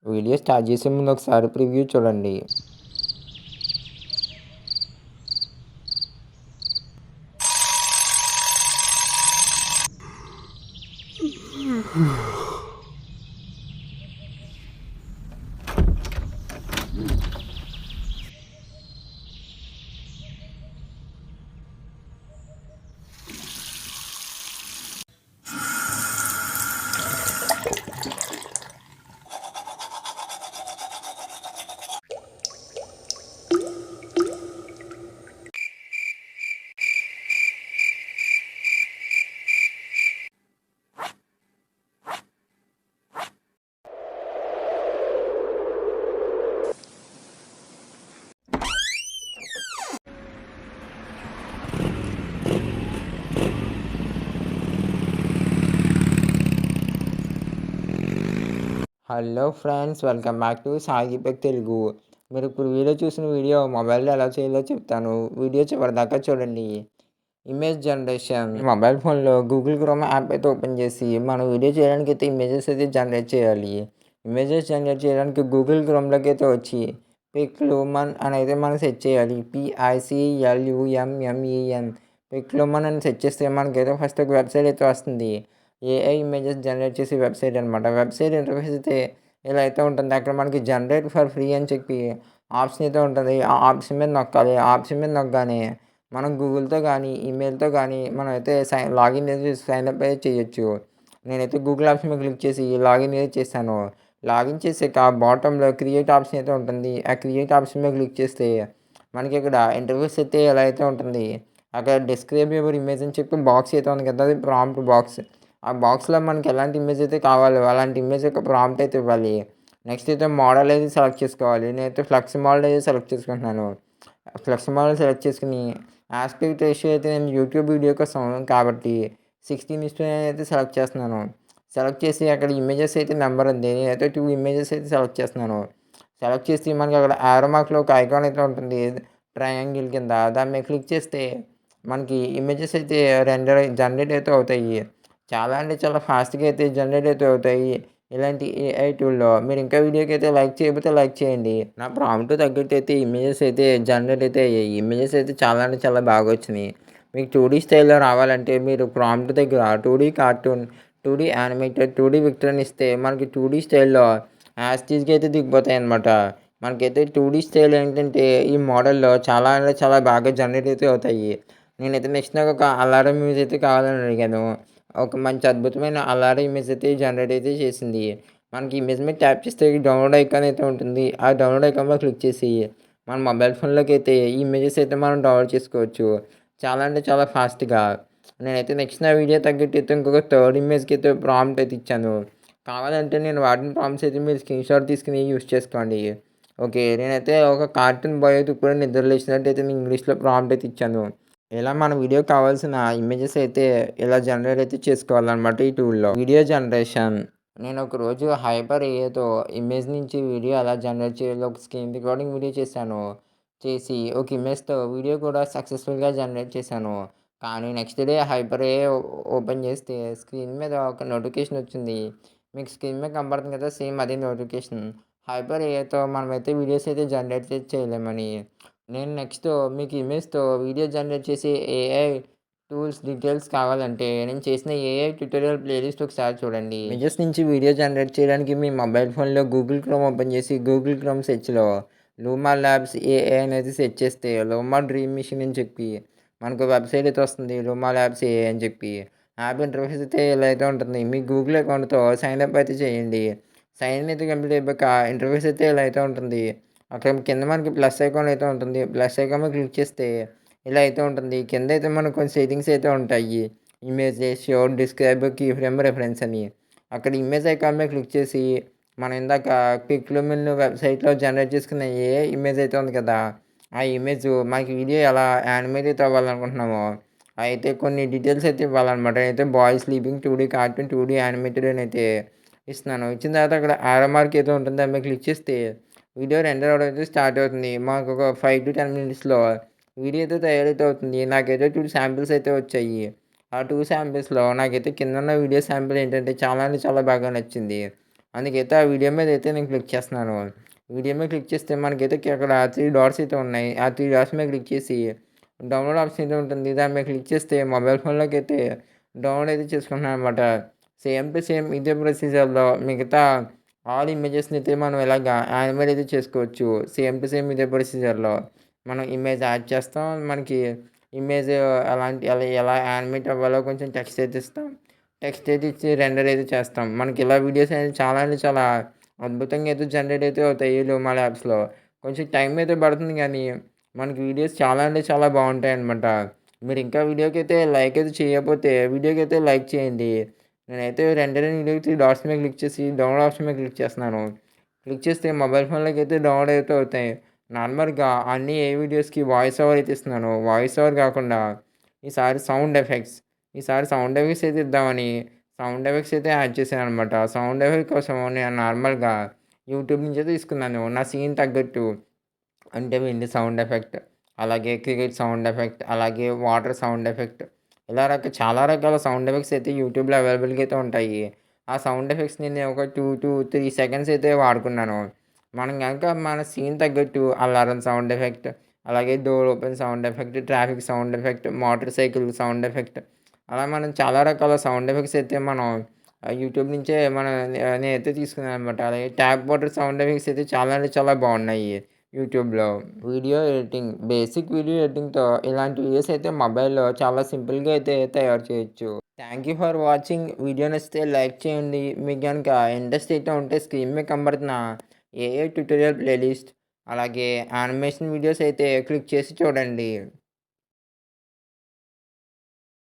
Video start చేసే ముందు ఒకసారి ప్రివ్యూ చూడండి. Hello friends, welcome back to Sai పెక్ తెలుగు. మీరు ఇప్పుడు చూసిన వీడియో మొబైల్‌లో ఎలా చేయాలో చెప్తాను. వీడియో చివరిదాకా చూడండి. ఇమేజ్ జనరేషన్ మొబైల్ ఫోన్‌లో గూగుల్ క్రోమ్ యాప్ అయితే ఓపెన్ చేసి మనం వీడియో చేయడానికైతే ఇమేజెస్ అయితే జనరేట్ చేయాలి. ఇమేజెస్ జనరేట్ చేయడానికి గూగుల్ క్రోమ్‌లోకి అయితే వచ్చి పిక్‌లుమన్ అని అయితే మనం సెర్చ్ చేయాలి. PICLUMMEN పిక్‌లుమన్ అని సెర్చ్ చేస్తే మనకైతే ఫస్ట్ ఒక వెబ్సైట్ అయితే వస్తుంది. ఏఐ ఇమేజెస్ జనరేట్ చేసే వెబ్సైట్ అనమాట. వెబ్సైట్ ఇంటర్ఫేస్ అయితే ఇలా అయితే ఉంటుంది. అక్కడ మనకి జనరేట్ ఫర్ ఫ్రీ అని చెప్పి ఆప్షన్ అయితే ఉంటుంది. ఆ ఆప్షన్ మీద నొక్కాలి. ఆ ఆప్షన్ మీద నొక్కగానే మనం గూగుల్‌తో కానీ, ఈమెయిల్‌తో కానీ మనమైతే లాగిన్ అయితే సైన్ అప్ అయితే చేయొచ్చు. నేనైతే గూగుల్ ఆప్షన్ మీద క్లిక్ చేసి లాగిన్ అయితే చేశాను. లాగిన్ చేసాక బాటమ్‌లో క్రియేట్ ఆప్షన్ అయితే ఉంటుంది. ఆ క్రియేట్ ఆప్షన్ మీద క్లిక్ చేస్తే మనకి ఇక్కడ ఇంటర్ఫేస్ అయితే ఇలా అయితే ఉంటుంది. అక్కడ డిస్క్రైబ్ యువర్ ఇమేజ్ అని చెప్పి బాక్స్ అయితే ఉంది కదా! అది ప్రాంప్ట్ బాక్స్. ఆ బాక్స్‌లో మనకి ఎలాంటి ఇమేజ్ అయితే కావాలో అలాంటి ఇమేజ్ యొక్క ప్రాంప్ట్ అయితే ఇవ్వాలి. నెక్స్ట్ అయితే మోడల్ అయితే సెలెక్ట్ చేసుకోవాలి. నేనైతే ఫ్లెక్స్ మోడల్ అయితే సెలెక్ట్ చేసుకుంటున్నాను. ఫ్లెక్స్ మోడల్ సెలెక్ట్ చేసుకొని ఆస్పెక్ట్ రేషియో అయితే నేను యూట్యూబ్ వీడియో కోసం కాబట్టి 16:9 అయితే సెలెక్ట్ చేస్తున్నాను. సెలెక్ట్ చేసి అక్కడ ఇమేజెస్ అయితే నెంబర్ ఉంది. నేనైతే 2 ఇమేజెస్ అయితే సెలెక్ట్ చేస్తున్నాను. సెలెక్ట్ చేసి మనకి అక్కడ యారో మార్క్‌లో ఒక ఐకాన్ అయితే ఉంటుంది. ట్రయాంగిల్ కింద దాని మీద క్లిక్ చేస్తే మనకి ఇమేజెస్ అయితే జనరేట్ అయితే అవుతాయి. చాలా అంటే చాలా ఫాస్ట్‌గా అయితే జనరేట్ అయితే అవుతాయి. ఇలాంటి ఏఐ టూల్‌లో మీరు ఇంకా వీడియోకి అయితే లైక్ చేయకపోతే లైక్ చేయండి. నా ప్రాంప్ట్ తగ్గట్టు అయితే ఇమేజెస్ అయితే జనరేట్ అయితే అయ్యాయి. ఇమేజెస్ అయితే చాలా అంటే చాలా బాగా వచ్చినాయి. మీకు 2డీ స్టైల్‌లో రావాలంటే మీరు ప్రాంప్ట్ దగ్గర 2డీ కార్టూన్, 2డీ యానిమేటెడ్, 2డీ విక్టర్ అని ఇస్తే మనకి 2డీ స్టైల్‌లో యాజ్ టీజ్‌గా అయితే దిగిపోతాయన్నమాట. మనకైతే 2డీ స్టైల్ ఏంటంటే ఈ మోడల్‌లో చాలా అంటే చాలా బాగా జనరేట్ అయితే అవుతాయి. నేనైతే నెక్స్ట్ నాకు ఒక అలారం ఇమేజ్ అయితే కావాలని అడిగాను. ఒక మంచి అద్భుతమైన అలారం ఇమేజ్ అయితే జనరేట్ అయితే చేసింది. మనకి ఇమేజ్ మీద ట్యాప్ చేస్తే డౌన్లోడ్ ఐకాన్ అయితే ఉంటుంది. ఆ డౌన్లోడ్ ఐకాన్‌లో క్లిక్ చేసి మన మొబైల్ ఫోన్‌లోకి అయితే ఈ ఇమేజెస్ అయితే మనం డౌన్లోడ్ చేసుకోవచ్చు. చాలా అంటే చాలా ఫాస్ట్‌గా. నేనైతే నెక్స్ట్ నా వీడియో తగ్గట్టు అయితే ఇంకొక థర్డ్ ఇమేజ్‌కి అయితే ప్రాంప్ట్ అయితే ఇచ్చాను. కావాలంటే నేను వాడిన ప్రాంప్ట్స్ అయితే మీరు స్క్రీన్‌షాట్ తీసుకొని యూజ్ చేసుకోండి. ఓకే. నేనైతే ఒక కార్టూన్ బాయ్ అయితే ఇప్పుడే నిద్ర లేచినట్టయితే నేను ఇంగ్లీష్‌లో ప్రాంప్ట్ అయితే ఇచ్చాను. ఇలా మన వీడియోకి కావాల్సిన ఇమేజెస్ అయితే ఇలా జనరేట్ అయితే చేసుకోవాలన్నమాట ఈ టూల్‌లో. వీడియో జనరేషన్ నేను ఒకరోజు హైపర్ ఏఐతో ఇమేజ్ నుంచి వీడియో ఎలా జనరేట్ చేయాలో ఒక స్క్రీన్ రికార్డింగ్ వీడియో చేశాను. చేసి ఒక ఇమేజ్‌తో వీడియో కూడా సక్సెస్‌ఫుల్‌గా జనరేట్ చేశాను. కానీ next day hyper AI open చేస్తే స్క్రీన్ మీద ఒక నోటిఫికేషన్ వచ్చింది. మీకు స్క్రీన్ మీద కనపడుతుంది కదా! సేమ్ అదే నోటిఫికేషన్. హైపర్ ఏఐతో మనమైతే వీడియోస్ అయితే జనరేట్ చేయలేమని. నేను నెక్స్ట్ మీకు ఇమేజ్‌తో వీడియో జనరేట్ చేసే ఏఐ టూల్స్ డీటెయిల్స్ కావాలంటే నేను చేసిన ఏఐ ట్యుటోరియల్ ప్లేలిస్ట్ ఒకసారి చూడండి. ఇమేజెస్ నుంచి వీడియో జనరేట్ చేయడానికి మీ మొబైల్ ఫోన్‌లో గూగుల్ క్రోమ్ ఓపెన్ చేసి గూగుల్ క్రోమ్ సెర్చ్‌లో లూమా ల్యాబ్స్ ఏఐ అనేది సెర్చ్ చేస్తే లూమా డ్రీమ్ మిషన్ అని చెప్పి మనకు వెబ్సైట్ అయితే వస్తుంది. లూమా ల్యాబ్స్ ఏఐ అని చెప్పి. యాప్ ఇంటర్ఫేస్ అయితే ఇలా అయితే ఉంటుంది. మీ గూగుల్ అకౌంట్‌తో సైన్ అప్ అయితే చేయండి. సైన్ ఇన్ అయితే కంప్లీట్ అయిపోయాక ఇంటర్ఫేస్ అయితే ఇలా అయితే ఉంటుంది. అక్కడ కింద మనకి ప్లస్ ఐకాన్ అయితే ఉంటుంది. ప్లస్ ఐకాన్ మీద క్లిక్ చేస్తే ఇలా అయితే ఉంటుంది. కింద అయితే మనకు కొన్ని సెట్టింగ్స్ అయితే ఉంటాయి. Image ratio, describe, key frame reference అని. అక్కడ ఇమేజ్ ఐకాన్ మీద క్లిక్ చేసి మనం ఇందాక పిక్‌లుమిన్ వెబ్సైట్‌లో జనరేట్ చేసుకున్న ఏ ఇమేజ్ అయితే ఉంది కదా! ఆ ఇమేజ్ మనకి వీడియో ఎలా యానిమేట్ అయితే అవ్వాలనుకుంటున్నామో అయితే కొన్ని డీటెయిల్స్ అయితే ఇవ్వాలన్నమాట. నేనైతే బాయ్ స్లీపింగ్ 2డీ కార్టూన్, 2డీ యానిమేటెడ్ అని అయితే ఇస్తున్నాను. ఇచ్చిన తర్వాత అక్కడ యారో మార్క్ ఏదో ఉంటుంది. దాని మీద క్లిక్ చేస్తే వీడియో రెండర్ అవ్వడం అయితే స్టార్ట్ అవుతుంది. మాకు ఒక 5-10 మినిట్స్‌లో వీడియో అయితే తయారైతే అవుతుంది. నాకైతే 2 శాంపిల్స్ అయితే వచ్చాయి. ఆ 2 శాంపిల్స్‌లో నాకైతే కిందున్న వీడియో శాంపిల్ ఏంటంటే చాలా అంటే చాలా బాగా నచ్చింది. అందుకైతే ఆ వీడియో మీదైతే నేను క్లిక్ చేస్తున్నాను. వీడియో మీద క్లిక్ చేస్తే మనకైతే అక్కడ 3 డాట్స్ అయితే ఉన్నాయి. ఆ 3 డాట్స్ మీద క్లిక్ చేసి డౌన్‌లోడ్ ఆప్షన్ అయితే ఉంటుంది. దాని మీద క్లిక్ చేస్తే మొబైల్ ఫోన్‌లోకైతే డౌన్‌లోడ్ అయితే చేసుకుంటున్నాననమాట. సేమ్ టు సేమ్ ఇదే ప్రొసీజర్‌లో మిగతా ఆల్ ఇమేజెస్‌ని అయితే మనం ఇలాగా యానిమేట్ అయితే చేసుకోవచ్చు. సేమ్ టు సేమ్ ఇదే ప్రొసీజర్‌లో. మనం ఇమేజ్ యాడ్ చేస్తాం. మనకి ఇమేజ్ ఎలా యానిమేట్ అవ్వాలో కొంచెం టెక్స్ట్ అయితే ఇస్తాం. టెక్స్ట్ అయితే ఇచ్చి రెండర్ అయితే చేస్తాం. మనకి ఇలా వీడియోస్ అనేది చాలా అంటే చాలా అద్భుతంగా అయితే జనరేట్ అయితే అవుతాయి ఈ లూమా ల్యాబ్స్‌లో. కొంచెం టైం అయితే పడుతుంది గానీ, మనకి వీడియోస్ చాలా అంటే చాలా బావుంటాయన్నమాట. మీరు ఇంకా వీడియోకైతే లైక్ అయితే చేయకపోతే వీడియోకైతే లైక్ చేయండి. నేనైతే వెంటనే వీడియోకి డాట్స్ మీద క్లిక్ చేసి డౌన్‌లోడ్ ఆప్షన్ మీద క్లిక్ చేస్తున్నాను. క్లిక్ చేస్తే మొబైల్ ఫోన్‌లోకైతే డౌన్‌లోడ్ అయితే అవుతాయి. నార్మల్‌గా అన్ని ఏ వీడియోస్‌కి వాయిస్ ఓవర్ అయితే ఇస్తున్నానో, వాయిస్ ఓవర్ కాకుండా ఈసారి సౌండ్ ఎఫెక్ట్స్. ఈసారి సౌండ్ ఎఫెక్ట్స్ అయితే ఇద్దామని సౌండ్ ఎఫెక్ట్స్ అయితే యాడ్ చేశాననమాట. సౌండ్ ఎఫెక్ట్ కోసం నేను నార్మల్‌గా యూట్యూబ్ నుంచే తీసుకున్నాను. నా సీన్ తగ్గట్టు. అంటే విండ్ సౌండ్ ఎఫెక్ట్, అలాగే క్రికెట్ సౌండ్ ఎఫెక్ట్, అలాగే వాటర్ సౌండ్ ఎఫెక్ట్. ఇలా చాలా రకాల సౌండ్ ఎఫెక్ట్స్ అయితే యూట్యూబ్‌లో అవైలబుల్‌గా అయితే ఉంటాయి. ఆ సౌండ్ ఎఫెక్ట్స్‌ని నేను ఒక 2-3 సెకండ్స్ అయితే వాడుకున్నాను. మనం గనక మన సీన్ తగ్గట్టు అలారం సౌండ్ ఎఫెక్ట్, అలాగే door open sound effect, traffic sound effect, motor cycle sound effect, అలా మనం చాలా రకాల సౌండ్ ఎఫెక్ట్స్ అయితే మనం యూట్యూబ్ నుంచే నేనైతే తీసుకున్నాననమాట. అలాగే ట్యాప్ వాటర్ సౌండ్ ఎఫెక్ట్స్ అయితే చాలా అంటే చాలా బాగున్నాయి యూట్యూబ్‌లో. వీడియో ఎడిటింగ్, బేసిక్ వీడియో ఎడిటింగ్‌తో ఇలాంటి వీడియోస్ అయితే మొబైల్‌లో చాలా సింపుల్‌గా అయితే తయారు చేయొచ్చు. Thank you for watching. Video నచ్చితే లైక్ చేయండి. మీకు గనుక ఇంట్రెస్ట్ అయితే ఉంటే స్క్రీన్ మీద కనబడుతున్న ఏఐ ట్యుటోరియల్ ప్లేలిస్ట్, అలాగే యానిమేషన్ వీడియోస్ అయితే క్లిక్ చేసి చూడండి.